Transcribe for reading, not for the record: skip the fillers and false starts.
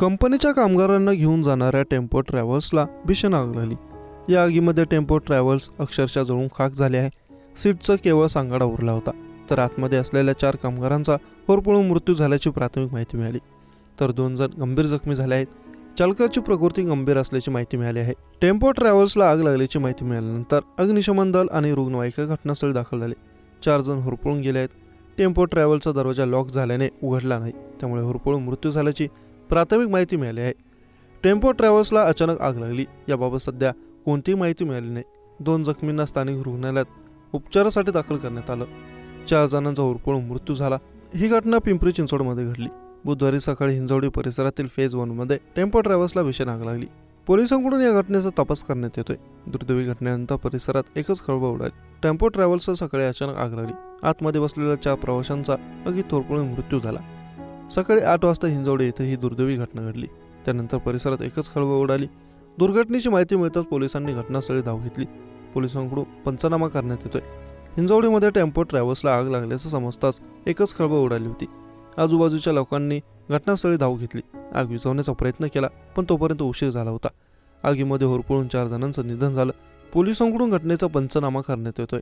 कंपनीच्या कामगारांना घेऊन जाणाऱ्या टेम्पो ट्रॅव्हल्सला भीषण आग लागली। या आगीमध्ये टेम्पो ट्रॅव्हल्स अक्षरशः जळून खाक झाले आहे। सीटचा केवळ सांगाडा उरला होता, तर आतमध्ये असलेल्या 4 कामगारांचा होरपळून मृत्यू झाल्याची प्राथमिक माहिती मिळाली, तर 2 जण गंभीर जखमी झाले आहेत। चालकाची प्रकृती गंभीर असल्याची माहिती मिळाली आहे। टेम्पो ट्रॅव्हल्सला आग लागल्याची माहिती मिळाल्यानंतर अग्निशमन दल आणि रुग्णवाहिका घटनास्थळी दाखल झाले। 4 जण होरपळून गेले आहेत। टेम्पो ट्रॅव्हल्सचा दरवाजा लॉक झाल्याने उघडला नाही, त्यामुळे होरपळून मृत्यू झाल्याची प्राथमिक माहिती मिळाली आहे। टेम्पो ट्रॅव्हल्सला अचानक आग लागली याबाबत सध्या कोणतीही माहिती मिळाली नाही। 2 जखमींना स्थानिक रुग्णालयात उपचारासाठी दाखल करण्यात आलं। 4 जणांचा होरपळून मृत्यू झाला। ही घटना पिंपरी चिंचवडमध्ये घडली। बुधवारी सकाळी हिंजवडी परिसरातील फेज 1 मध्ये टेम्पो ट्रॅव्हल्सला भीषण आग लागली। पोलिसांकडून या घटनेचा तपास करण्यात येतोय। दुर्दैवी घटनेनंतर परिसरात एकच खळबळ उडाली। टेम्पो ट्रॅव्हल्सला सकाळी अचानक आग लागली। आतमध्ये बसलेल्या 4 प्रवाशांचा आगीत होरपळून मृत्यू झाला। सकाळी 8 वाजता हिंजवडी येथे ही दुर्दैवी घटना घडली। त्यानंतर परिसरात एकच खळबळ उडाली। दुर्घटनेची माहिती मिळताच पोलिसांनी घटनास्थळी धाव घेतली। पोलिसांकडून पंचनामा करण्यात येतोय। हिंजवडीमध्ये टेम्पो ट्रॅव्हल्सला आग लागल्याचं समजताच एकच खळबळ उडाली होती। आजूबाजूच्या लोकांनी घटनास्थळी धाव घेतली। आग विझवण्याचा प्रयत्न केला, पण तोपर्यंत उशीर झाला होता। आगीमध्ये होरपळून 4 जणांचं निधन झालं। पोलिसांकडून घटनेचा पंचनामा करण्यात येतोय।